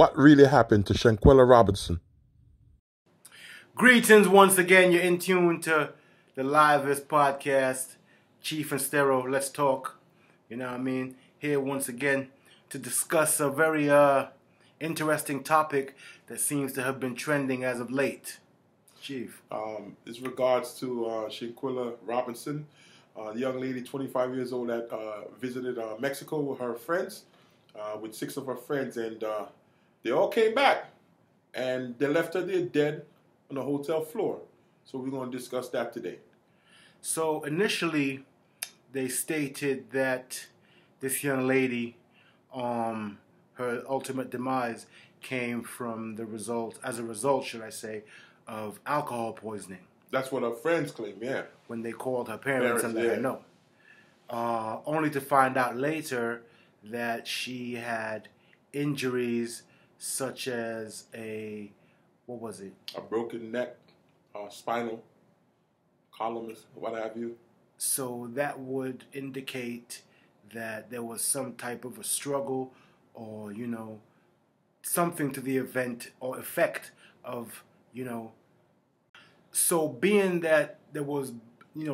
what really happened to Shanquella Robinson. Greetings once again. You're in tune to the livest podcast, Chief and Stero. Let's talk. You know what I mean? Here once again to discuss a very interesting topic that seems to have been trending as of late. Chief. This regards to Shanquella Robinson, the young lady, 25 years old, that visited Mexico with her friends, with 6 of her friends, and they all came back, and they left her there dead on the hotel floor. So we're going to discuss that today. So initially, they stated that this young lady, her ultimate demise came from as a result, should I say, of alcohol poisoning. That's what her friends claim, yeah. When they called her parents and let her know. Only to find out later that she had injuries such as a broken neck, spinal column, what have you. So that would indicate that there was some type of a struggle or, something to the event or effect of, So being that there was,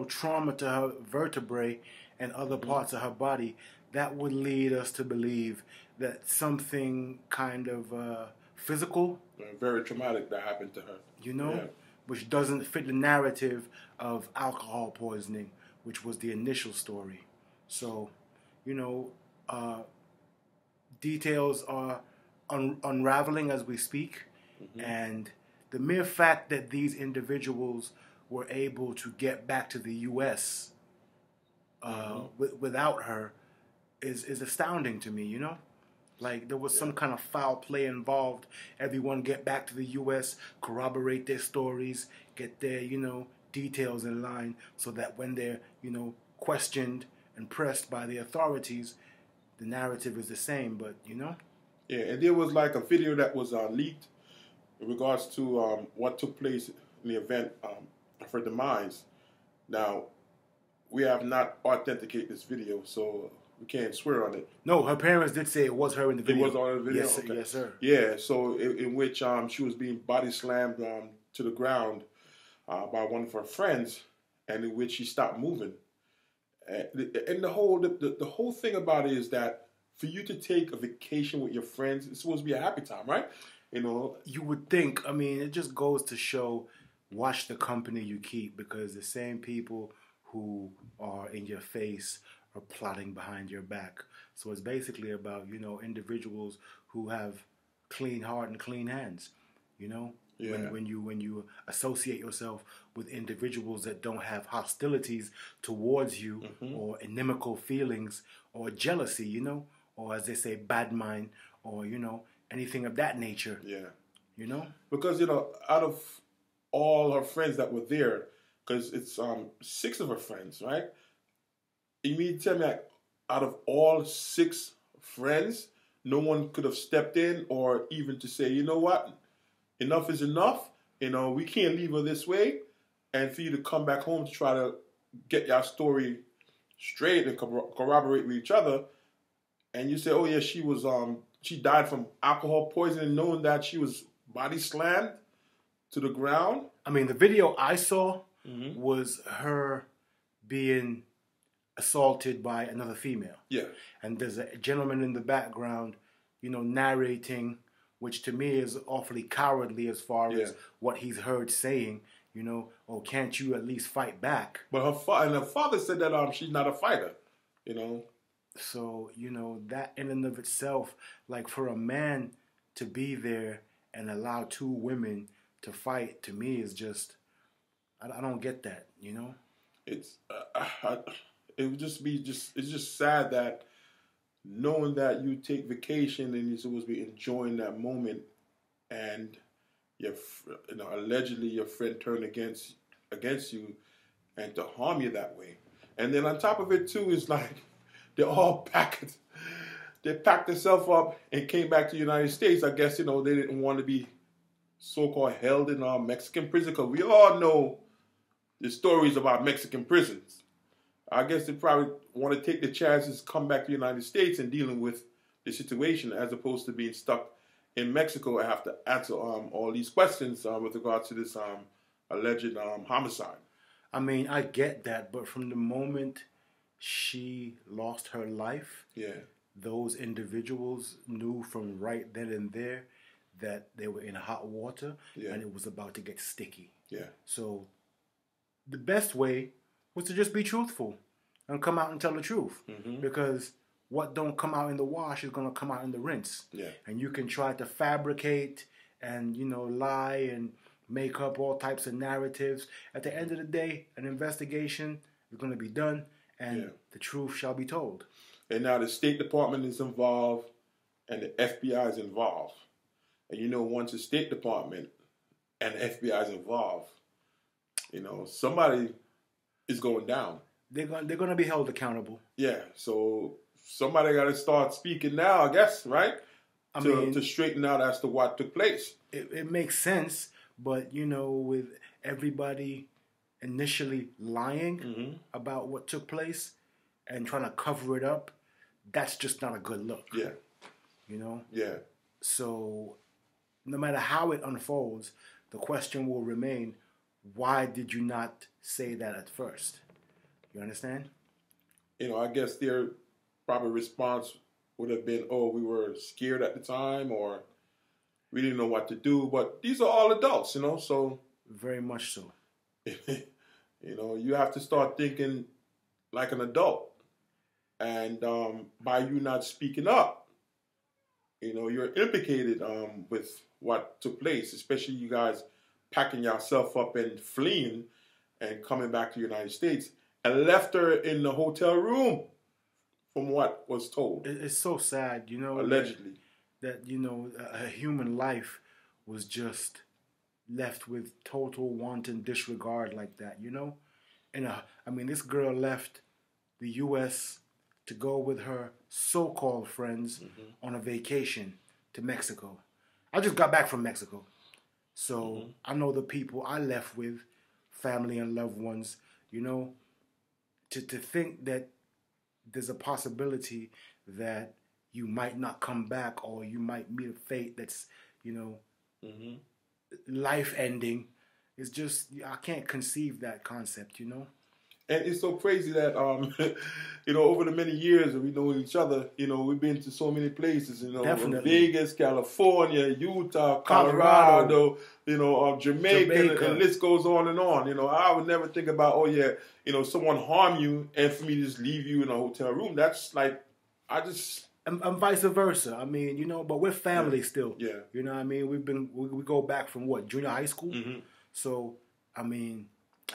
trauma to her vertebrae and other parts of her body, that would lead us to believe that something kind of physical, very traumatic that happened to her. Which doesn't fit the narrative of alcohol poisoning, which was the initial story. So, details are unraveling as we speak, and the mere fact that these individuals were able to get back to the U.S. Without her is astounding to me, Like there was some kind of foul play involved. Everyone get back to the U.S., corroborate their stories, get their, details in line so that when they're, questioned and pressed by the authorities, the narrative is the same, but, Yeah, and there was like a video that was leaked in regards to what took place in the event of her demise. Now, we have not authenticated this video, so we can't swear on it. No, her parents did say it was her in the video. It was on the video? Yes, okay. Yes, sir. Yeah, so in which she was being body slammed to the ground by one of her friends, and in which she stopped moving. And the whole thing about it is that for you to take a vacation with your friends, it's supposed to be a happy time, right? You would think, it just goes to show, watch the company you keep, because the same people who are in your face are plotting behind your back. So it's basically about, individuals who have clean heart and clean hands, Yeah. When you associate yourself with individuals that don't have hostilities towards you or inimical feelings or jealousy, or as they say, bad mind, or, anything of that nature. Yeah. Because, out of all her friends that were there, because it's 6 of her friends, right? You mean to tell me that out of all 6 friends, no one could have stepped in or even to say, you know what, enough is enough. We can't leave her this way. And for you to come back home to try to get your story straight and corroborate with each other. And you say, oh yeah, she died from alcohol poisoning, knowing that she was body slammed to the ground. The video I saw was her being assaulted by another female. Yeah. And there's a gentleman in the background, narrating, which to me is awfully cowardly as far as what he's heard saying, oh, can't you at least fight back? But her father said that she's not a fighter, So, that in and of itself, like for a man to be there and allow 2 women to fight, to me is just, I don't get that, It's, it would just be it's just sad that knowing that you take vacation and you're supposed to be enjoying that moment, and allegedly your friend turned against you and to harm you that way. And then on top of it too is like they're all packed. They packed themselves up and came back to the United States. I guess they didn't want to be so-called held in Mexican prison, because we all know the stories about Mexican prisons. I guess they probably want to take the chances, come back to the United States and dealing with the situation as opposed to being stuck in Mexico, I have to answer all these questions with regard to this alleged homicide. I mean, I get that, but from the moment she lost her life, Yeah. those individuals knew from right then and there that they were in hot water and it was about to get sticky. Yeah. So the best way was to just be truthful and come out and tell the truth. Because what don't come out in the wash is going to come out in the rinse. Yeah. And you can try to fabricate and, lie and make up all types of narratives. At the end of the day, an investigation is going to be done and the truth shall be told. And now the State Department is involved and the FBI is involved. And once the State Department and the FBI is involved, somebody is going down. They're going to be held accountable. Yeah, so somebody got to start speaking now, I guess, right? To straighten out as to what took place. It makes sense, but, with everybody initially lying about what took place and trying to cover it up, that's just not a good look. Yeah. Yeah. So no matter how it unfolds, the question will remain, why did you not say that at first? You understand? I guess their probably response would have been, oh, we were scared at the time, or we didn't know what to do. But these are all adults, so. Very much so. You have to start thinking like an adult. And by you not speaking up, you're implicated with what took place, especially you guys packing yourself up and fleeing and coming back to the United States and left her in the hotel room from what was told. It's so sad, Allegedly. That a human life was just left with total wanton disregard like that, And this girl left the U.S. to go with her so-called friends on a vacation to Mexico. I just got back from Mexico. So I know the people I left with, family and loved ones, to think that there's a possibility that you might not come back or you might meet a fate that's, life-ending. It's just, I can't conceive that concept, And it's so crazy that, over the many years that we know each other, we've been to so many places, Definitely. Vegas, California, Utah, Colorado, Jamaica, and the list goes on and on. I would never think about, someone harm you and for me to just leave you in a hotel room. That's like, And vice versa. But we're family still. Yeah. We go back from junior high school? So, at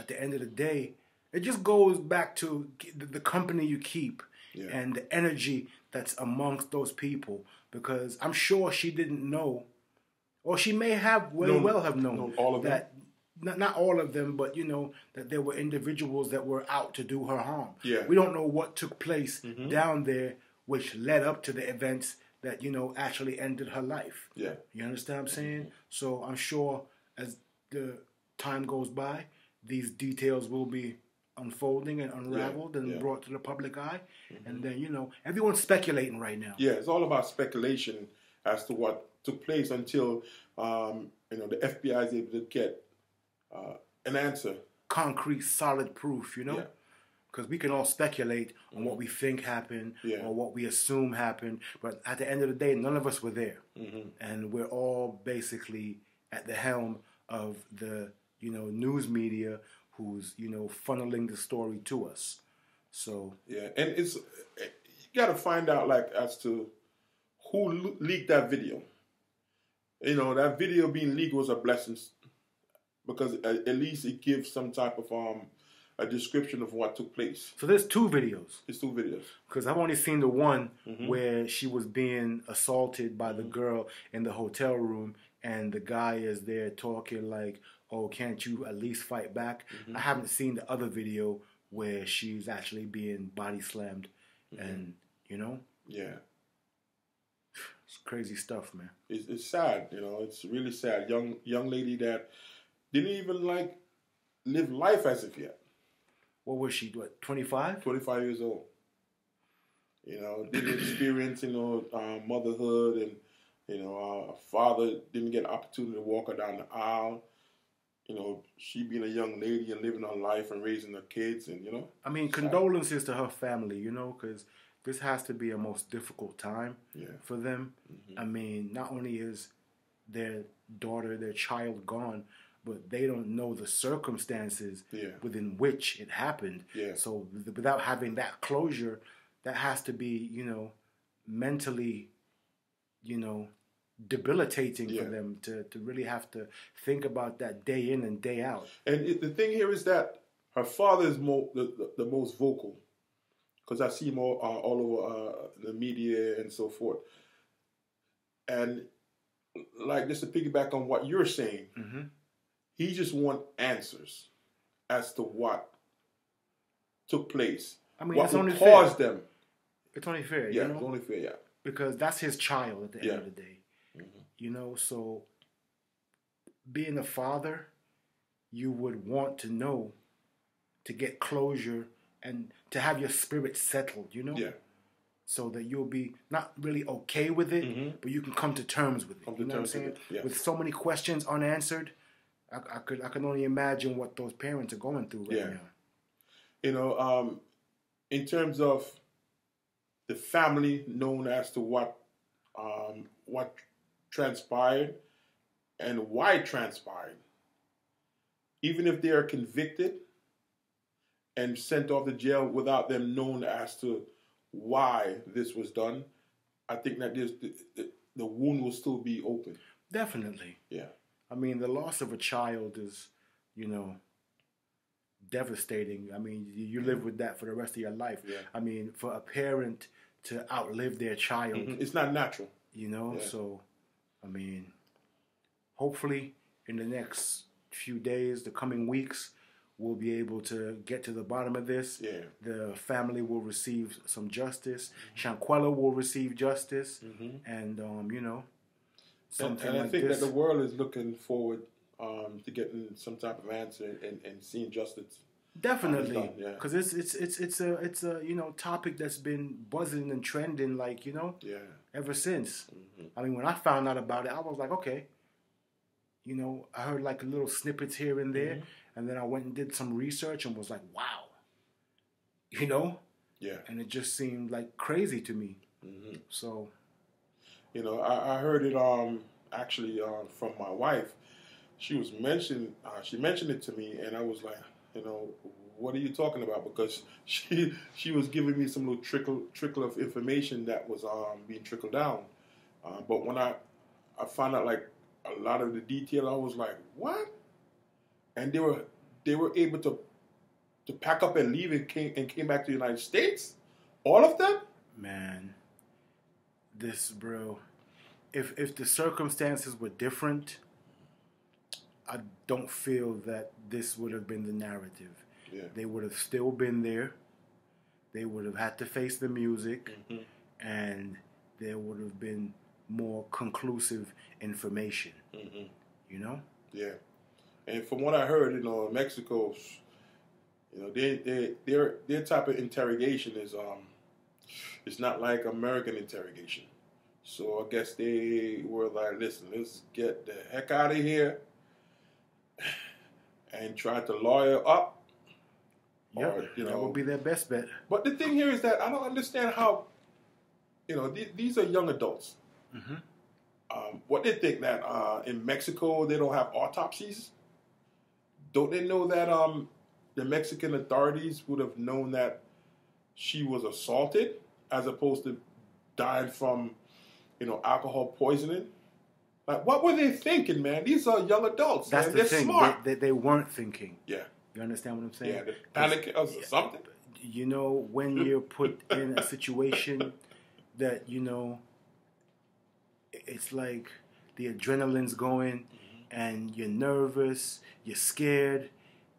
the end of the day, it just goes back to the company you keep and the energy that's amongst those people. Because I'm sure she didn't know, or she may have well have known all of that, not all of them, but, that there were individuals that were out to do her harm. Yeah. We don't know what took place down there, which led up to the events that, actually ended her life. Yeah. You understand what I'm saying? So I'm sure as the time goes by, these details will be unfolding and unraveled and brought to the public eye. And then, everyone's speculating right now. Yeah, it's all about speculation as to what took place until, the FBI is able to get an answer. Concrete, solid proof, Yeah. Because we can all speculate on what we think happened or what we assume happened. But at the end of the day, none of us were there. And we're all basically at the helm of the, news media who's, funneling the story to us. So. Yeah, and you got to find out, as to who leaked that video. That video being leaked was a blessing because at least it gives some type of a description of what took place. So there's two videos. It's two videos. Because I've only seen the one where she was being assaulted by the girl in the hotel room and the guy is there talking like, oh, can't you at least fight back? I haven't seen the other video where she's actually being body slammed and, Yeah. It's crazy stuff, man. It's sad, it's really sad. Young lady that didn't even live life as of yet. What was she, 25? 25 years old. Didn't experience, motherhood and, Her father didn't get an opportunity to walk her down the aisle. She being a young lady and living her life and raising her kids, and I mean, condolences to her family, because this has to be a most difficult time for them. Mm-hmm. I mean, not only is their daughter, their child gone, but they don't know the circumstances within which it happened. Yeah. So without having that closure, that has to be, mentally, debilitating for them to really have to think about that day in and day out. And the thing here is that her father is the most vocal, because I see him all over the media and so forth. And like, just to piggyback on what you're saying, mm-hmm. he just wants answers as to what took place. I mean, what would cause them. It's only fair, Yeah, it's only fair, yeah. Because that's his child at the end of the day. Mm-hmm. So being a father, you would want to know, to get closure and to have your spirit settled, Yeah. So that you'll be not really okay with it, mm-hmm. but you can come to terms with it. You know what I'm saying? Yeah. With so many questions unanswered, I can only imagine what those parents are going through right now. In terms of the family known as to what transpired and why it transpired, even if they are convicted and sent off to jail without them knowing as to why this was done, I think that the wound will still be open. Definitely. Yeah. I mean, the loss of a child is, devastating. I mean, you live with that for the rest of your life. Yeah. I mean, for a parent to outlive their child. Mm-hmm. It's not natural. So, I mean, hopefully in the next few days, the coming weeks, we'll be able to get to the bottom of this. Yeah. The family will receive some justice. Mm-hmm. Shanquella will receive justice. Mm-hmm. And, something and I like think this. that the world is looking forward to getting some type of answer and seeing justice. Definitely, because it's a topic that's been buzzing and trending ever since. Mm-hmm. I mean, when I found out about it, I was like, okay, I heard like little snippets here and there, mm-hmm. and then I went and did some research and was like, wow, and it just seemed like crazy to me. Mm-hmm. So, I heard it actually from my wife. She mentioned it to me, and I was like, what are you talking about? Because she was giving me some little trickle of information that was being trickled down. But when I found out like a lot of the detail, I was like, what? And they were able to pack up and leave and came back to the United States? All of them? Man, bro, if the circumstances were different, I don't feel that this would have been the narrative. Yeah. They would have still been there. They would have had to face the music, mm-hmm. and there would have been more conclusive information. Mm-hmm. Yeah. And from what I heard, in Mexico, their type of interrogation is it's not like American interrogation. So I guess they were like, listen, let's get the heck out of here. And try to lawyer up. Yeah, that would be their best bet. But the thing here is that I don't understand how, these are young adults. Mm-hmm. What they think that in Mexico they don't have autopsies? Don't they know that the Mexican authorities would have known that she was assaulted as opposed to dying from, alcohol poisoning? Like, what were they thinking, man? These are young adults. That's man. They're thing. Smart. They weren't thinking. Yeah. You understand what I'm saying? Yeah, panic or something. When you're put in a situation that, it's like the adrenaline's going, mm-hmm. and you're nervous, you're scared,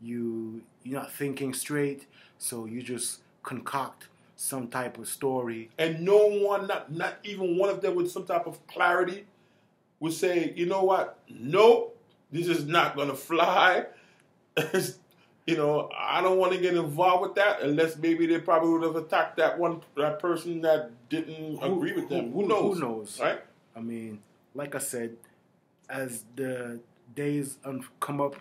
you're not thinking straight, so you just concoct some type of story. And no one, not even one of them with some type of clarity would say, you know what? Nope, this is not going to fly. I don't want to get involved with that unless maybe they probably would have attacked that person that didn't agree with them. Who knows? Who knows? Right? I mean, like I said, as the days come up,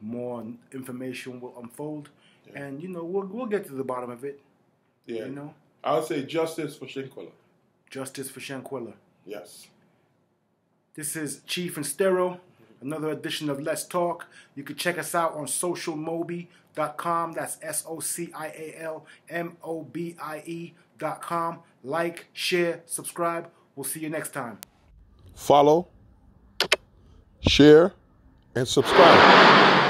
more information will unfold, and we'll get to the bottom of it. Yeah. I would say justice for Shanquella. Justice for Shanquella. Yes. This is Chief and Stero, another edition of Let's Talk. You can check us out on Socialmobie.com. That's SOCIALMOBIE.com. Like, share, subscribe. We'll see you next time. Follow, share, and subscribe.